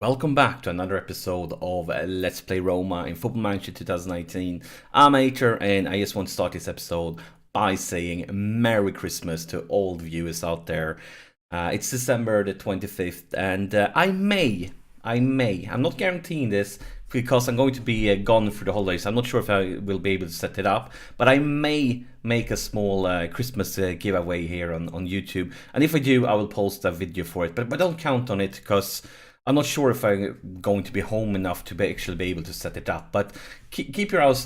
Welcome back to another episode of Let's Play Roma in Football Manager 2019. I'm Ater, and I just want to start this episode by saying Merry Christmas to all the viewers out there. It's December the 25th, and I'm not guaranteeing this because I'm going to be gone for the holidays. I'm not sure if I will be able to set it up, but I may make a small Christmas giveaway here on YouTube. And if I do, I will post a video for it, but don't count on it because I'm not sure if I'm going to be home enough to actually be able to set it up, but keep your eyes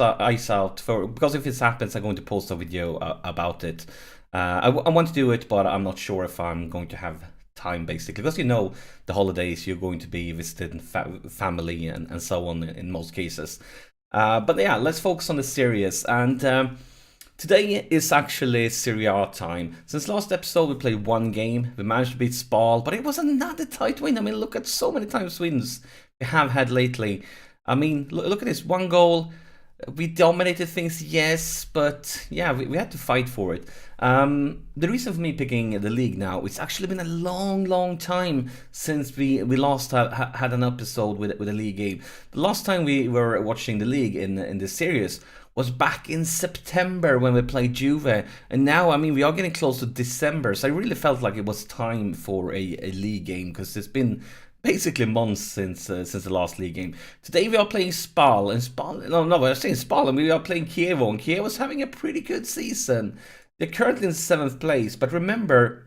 out for, because if this happens, I'm going to post a video about it. I want to do it, but I'm not sure if I'm going to have time, basically, because the holidays, you're going to be visiting family and so on in most cases. But yeah, let's focus on the series. And today is actually Serie A time. Since last episode we played one game, we managed to beat Spal, but it was another tight win. I mean, look at so many times wins we have had lately. I mean, look at this, one goal. We dominated things, yes, but yeah, we had to fight for it. The reason for me picking the league now, it's actually been a long time since we last had an episode with a league game. The last time we were watching the league in this series was back in September when we played Juve, and now, I mean, we are getting close to December, so I really felt like it was time for a league game, because it's been basically months since the last league game. Today we are playing Spal, and I'm saying Spal, and we are playing Chievo, and Chievo's having a pretty good season. They're currently in 7th place, but remember,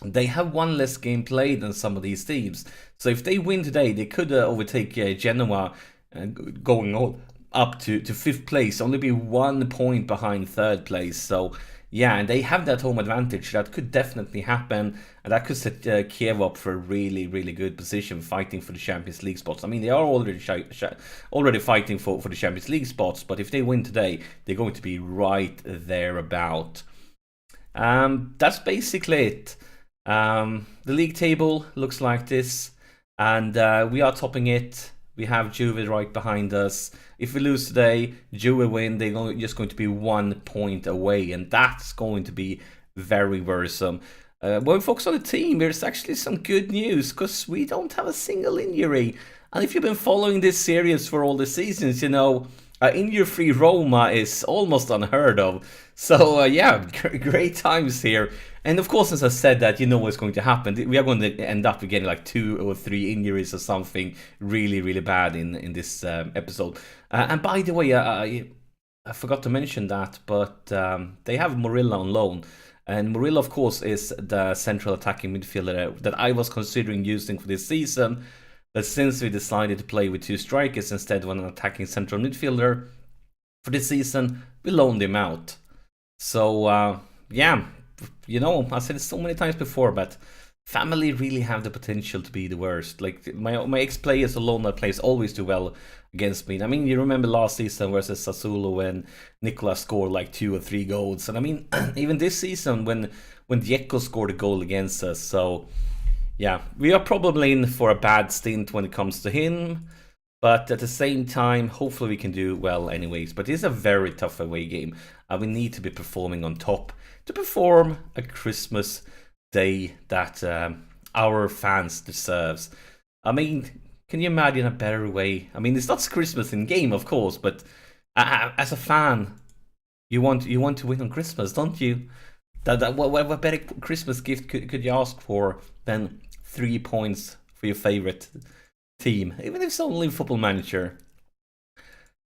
they have one less game played than some of these teams. So if they win today, they could overtake Genoa, going on up to 5th place, only be 1 point behind 3rd place. So yeah, and they have that home advantage. That could definitely happen, and that could set Kiev up for a really good position, fighting for the Champions League spots. I mean, they are already fighting for the Champions League spots, but if they win today, they're going to be right there about. That's basically it. The league table looks like this, and we are topping it. We have Juve right behind us. If we lose today, Juve win, they're just going to be 1 point away, and that's going to be very worrisome. When we focus on the team, there's actually some good news, because we don't have a single injury. And if you've been following this series for all the seasons, injury-free Roma is almost unheard of. So yeah, great times here. And of course, as I said that, what's going to happen. We are going to end up getting like 2 or 3 injuries or something really bad in this episode. And by the way, I forgot to mention that, but they have Morilla on loan. And Morilla, of course, is the central attacking midfielder that I was considering using for this season. But since we decided to play with 2 strikers instead of an attacking central midfielder for this season, we loaned him out. So, yeah, I said it so many times before, but family really have the potential to be the worst. Like, my ex-players alone that plays always do well against me. I mean, you remember last season versus Sassuolo when Nicolas scored like 2 or 3 goals. And I mean, even this season when Diego scored a goal against us. So yeah, we are probably in for a bad stint when it comes to him, but at the same time, hopefully we can do well anyways. But it is a very tough away game, and we need to be performing on top to perform a Christmas day that our fans deserves. I mean, can you imagine a better way? I mean, it's not Christmas in game, of course, but as a fan, you want to win on Christmas, don't you? What better Christmas gift could you ask for than 3 points for your favorite team, even if it's only Football Manager?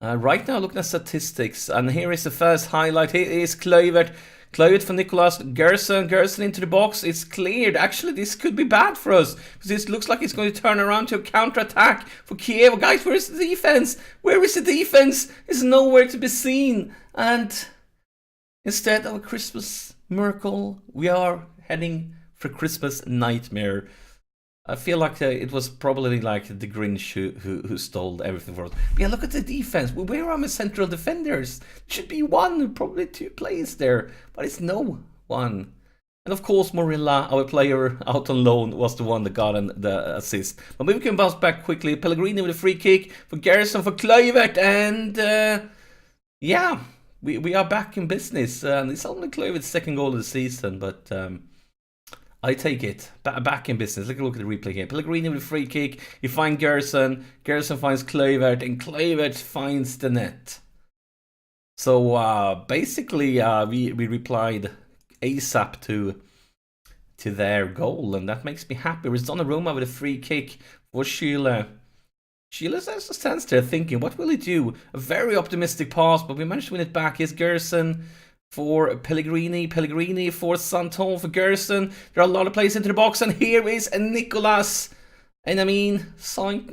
Right now, looking at statistics, and here is the first highlight. Here is Kluivert for Nicolas. Gerson into the box. It's cleared. Actually, this could be bad for us, because this looks like it's going to turn around to a counter-attack for Chievo. Guys, where is the defense? Where is the defense? It's nowhere to be seen. And instead of a Christmas miracle, we are heading for Christmas nightmare. I feel like it was probably like the Grinch who stole everything for us. But yeah, look at the defense. Where are my central defenders? Should be 1, probably 2 players there, but it's no one. And of course, Morilla, our player out on loan, was the one that got the assist. But maybe we can bounce back quickly. Pellegrini with a free kick for Garrison for Kluivert, and yeah, we are back in business. And it's only Kluivert's 2nd goal of the season, but I take it. Back in business. Look at the replay here. Pellegrini with a free kick. You find Gerson. Gerson finds Kluivert. And Kluivert finds the net. So basically, we replied ASAP to their goal. And that makes me happy. It's Donnarumma with a free kick for Sheila. Sheila stands there thinking, what will he do? A very optimistic pass, but we managed to win it back. Here's Gerson for Pellegrini. Pellegrini for Santon for Gerson. There are a lot of plays into the box, and here is Nicolas. And I mean, Saint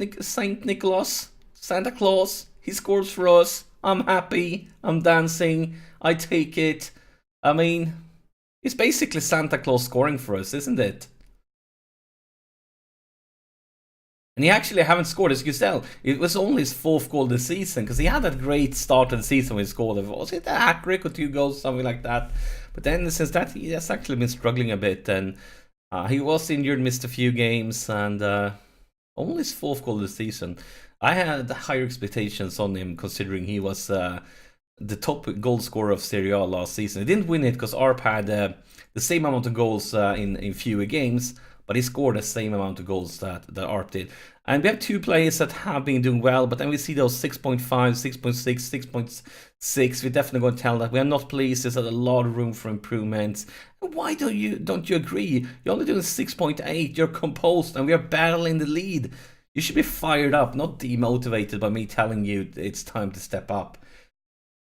Nicholas, Santa Claus. He scores for us. I'm happy. I'm dancing. I take it. I mean, it's basically Santa Claus scoring for us, isn't it? And he actually haven't scored, as you can tell. It was only his 4th goal of the season, because he had that great start of the season when he scored. Was it a hat-trick or 2 goals, something like that? But then since that, he has actually been struggling a bit. And he was injured, missed a few games, and only his 4th goal of the season. I had higher expectations on him, considering he was the top goal scorer of Serie A last season. He didn't win it because ARP had the same amount of goals in fewer games, but he scored the same amount of goals that ARP did. And we have 2 players that have been doing well, but then we see those 6.5, 6.6, 6.6. We're definitely going to tell that we are not pleased. There's a lot of room for improvements. And why don't you agree? You're only doing 6.8. You're composed, and we are battling the lead. You should be fired up, not demotivated by me telling you it's time to step up.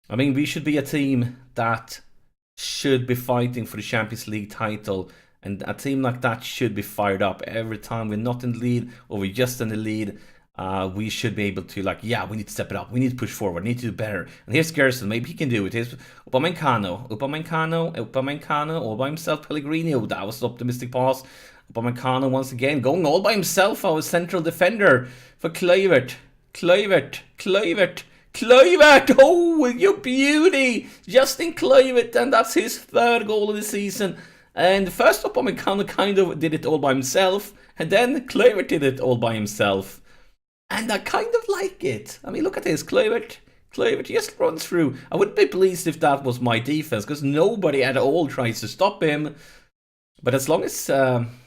I mean, we should be a team that should be fighting for the Champions League title. And a team like that should be fired up every time we're not in the lead or we're just in the lead. We should be able to, like, yeah, we need to step it up. We need to push forward. We need to do better. And here's Gerson. Maybe he can do it. Here's Upamecano all by himself. Pellegrini. Oh, that was an optimistic pass. Upamecano once again going all by himself. Our central defender for Kluivert. Oh, you beauty. Justin Kluivert. And that's his 3rd goal of the season. And first Upamecano kind of did it all by himself, and then Kluivert did it all by himself. And I kind of like it. I mean, look at this. Kluivert just runs through. I wouldn't be pleased if that was my defense, because nobody at all tries to stop him. But as long as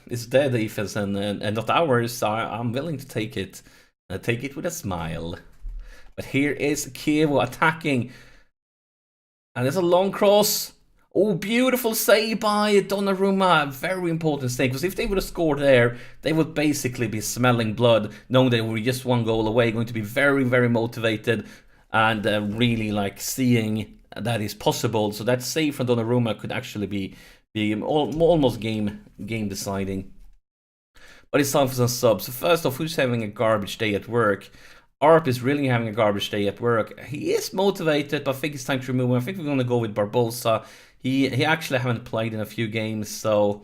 it's their defense and not ours, I'm willing to take it. I take it with a smile. But here is Chievo attacking. And there's a long cross. Oh, beautiful save by Donnarumma. Very important save, because if they would have scored there, they would basically be smelling blood, knowing they were just 1 goal away, going to be very, very motivated, and really like seeing that is possible. So that save from Donnarumma could actually be almost game deciding. But it's time for some subs. So first off, who's having a garbage day at work? ARP is really having a garbage day at work. He is motivated, but I think it's time to remove him. I think we're going to go with Barbosa. He actually haven't played in a few games, so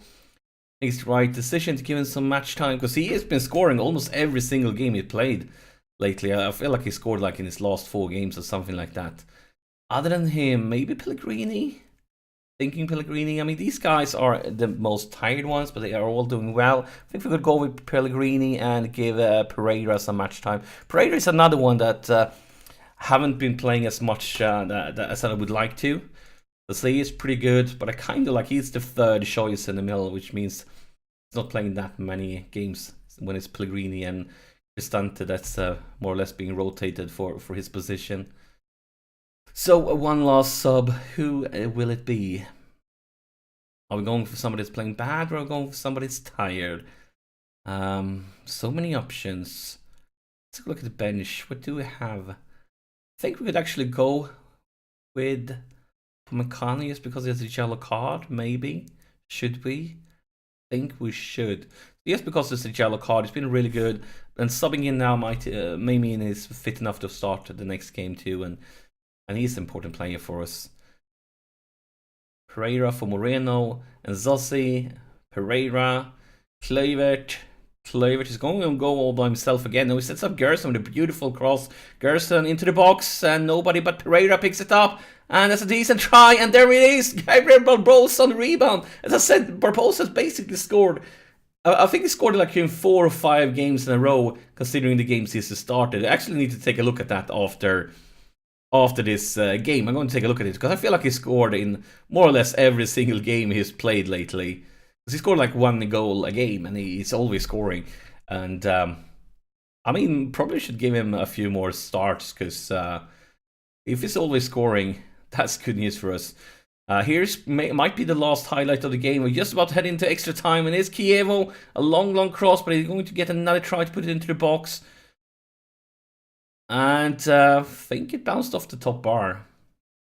it's the right decision to give him some match time, because he has been scoring almost every single game he played lately. I feel like he scored like in his last 4 games or something like that. Other than him, maybe Pellegrini? Thinking Pellegrini. I mean, these guys are the most tired ones, but they are all doing well. I think we could go with Pellegrini and give Pereira some match time. Pereira is another one that haven't been playing as much as I would like to. The C is pretty good, but I kind of like he's the 3rd choice in the middle, which means he's not playing that many games when it's Pellegrini and Cristante that's more or less being rotated for his position. So one last sub. Who will it be? Are we going for somebody that's playing bad, or are we going for somebody that's tired? So many options. Let's look at the bench. What do we have? I think we could actually go with Upamecano just because he has a yellow card, maybe. Should we? I think we should. Yes, because it's a yellow card. It's been really good. And subbing in now might may mean he's fit enough to start the next game too. And he's an important player for us. Pereira for Moreno. And Zossi. Pereira. Kluivert. Kluivert is going to go all by himself again. Now he sets up Gerson with a beautiful cross. Gerson into the box, and nobody but Pereira picks it up. And that's a decent try, and there it is. Gabriel Barbosa on the rebound. As I said, Barbosa has basically scored. I think he scored like in 4 or 5 games in a row, considering the games he's started. I actually need to take a look at that after this game. I'm going to take a look at it, because I feel like he scored in more or less every single game he's played lately. He scored like 1 goal a game, and he's always scoring. And I mean, probably should give him a few more starts, because if he's always scoring, that's good news for us. Might be the last highlight of the game. We're just about to head into extra time, and here's Chievo, a long cross, but he's going to get another try to put it into the box. And I think it bounced off the top bar.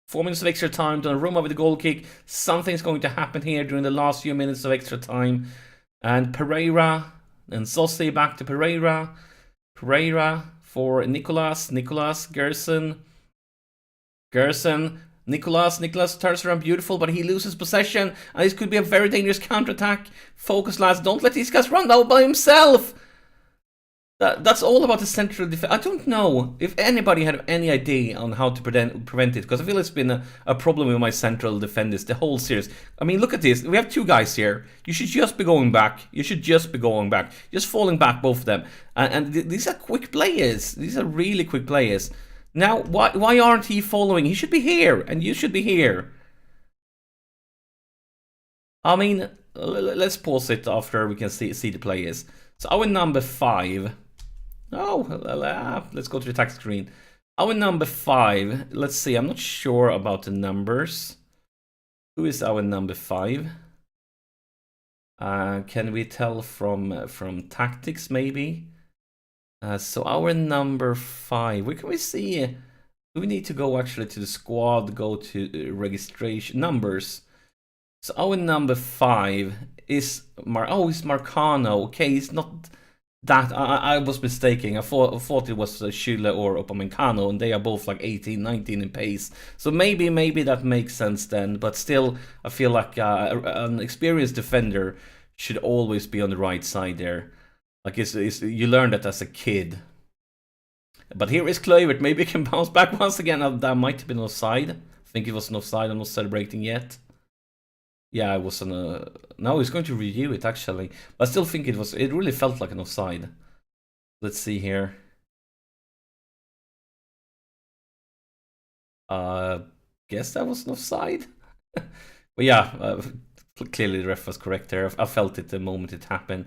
4 minutes of extra time, Donnarumma with a goal kick. Something's going to happen here during the last few minutes of extra time. And Pereira, and Sossi back to Pereira. Pereira for Nicolas, Gerson. Nicolas turns around beautiful, but he loses possession, and this could be a very dangerous counter-attack. Focus, lads, don't let these guys run out by himself. That's all about the central defense. I don't know if anybody had any idea on how to prevent it, because I feel it's been a problem with my central defenders the whole series. I mean, look at this. We have 2 guys here. You should just be going back. Just falling back, both of them. And these are quick players. These are really quick players. Now, why aren't he following? He should be here, and you should be here. I mean, let's pause it after we can see the players. So our number 5. Oh, let's go to the attack screen. Our number 5. Let's see. I'm not sure about the numbers. Who is our number 5? Can we tell from tactics maybe? So our number 5. Where can we see? Do we need to go actually to the squad? Go to registration numbers. So our number 5 is it's Marcano. Okay, it's not that. I was mistaken. I thought it was Schüller or Upamecano, and they are both like 18, 19 in pace. So maybe that makes sense then. But still, I feel like an experienced defender should always be on the right side there. Like you learn that as a kid. But here is Kluivert. Maybe he can bounce back once again. That might have been offside. I think it was an offside. I'm not celebrating yet. Yeah, it was on a... No, he's going to review it, actually. But I still think it really felt like an offside. Let's see here. Guess that was an offside. But yeah, clearly the ref was correct there. I felt it the moment it happened.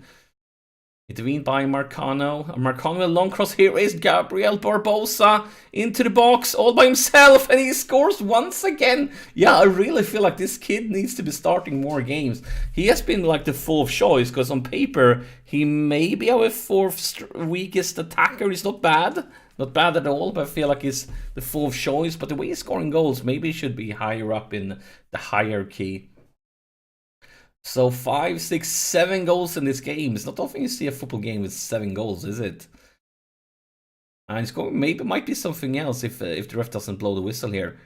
Intervened by Marcano. Marcano, a long cross. Here is Gabriel Barbosa into the box all by himself, and he scores once again. Yeah, I really feel like this kid needs to be starting more games. He has been like the 4th choice, because on paper he may be our 4th weakest attacker. He's not bad at all, but I feel like he's the 4th choice. But the way he's scoring goals, maybe he should be higher up in the hierarchy. So 5, 6, 7 goals in this game. It's not often you see a football game with 7 goals, is it? And it's going, maybe it might be something else if the ref doesn't blow the whistle here.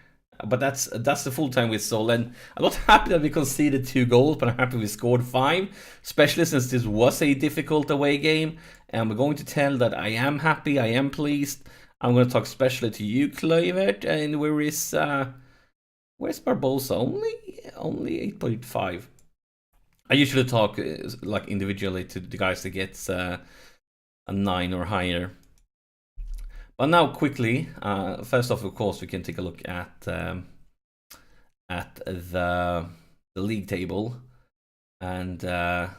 But that's the full-time whistle, and I'm not happy that we conceded 2 goals, but I'm happy we scored 5, especially since this was a difficult away game. And we're going to tell that I am happy, I am pleased. I'm going to talk especially to you, Kluivert, and where's Barbosa? Only 8.5. I usually talk like individually to the guys that gets a 9 or higher. But now quickly, first off, of course, we can take a look at the league table, and it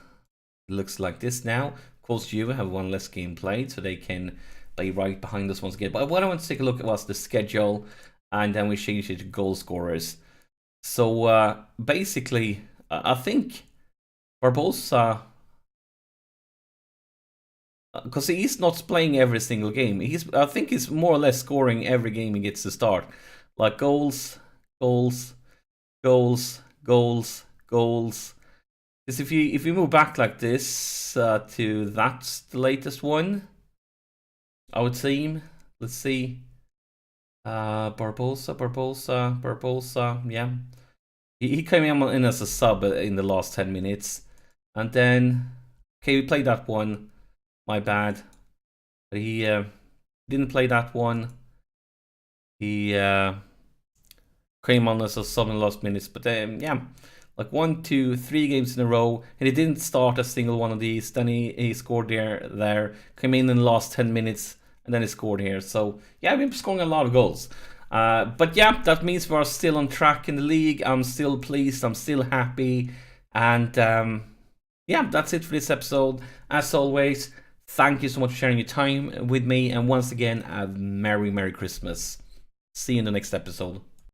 looks like this now. Of course, Juve have 1 less game played, so they can play right behind us once again. But what I want to take a look at was the schedule, and then we change it to goal scorers. So basically, I think Barbosa, because he's not playing every single game. I think he's more or less scoring every game he gets to start. Like goals. Because if you move back like this to that's the latest one, I would say. Let's see. Barbosa. Yeah, he came in as a sub in the last 10 minutes. And then, okay, we played that one. My bad. But he didn't play that one. He came on as a sub in the last minutes. But yeah, like 1, 2, 3 games in a row. And he didn't start a single one of these. Then he scored there. Came in the last 10 minutes. And then he scored here. So yeah, we've been scoring a lot of goals. But yeah, that means we're still on track in the league. I'm still pleased. I'm still happy. And yeah, that's it for this episode. As always, thank you so much for sharing your time with me. And once again, a Merry Christmas. See you in the next episode.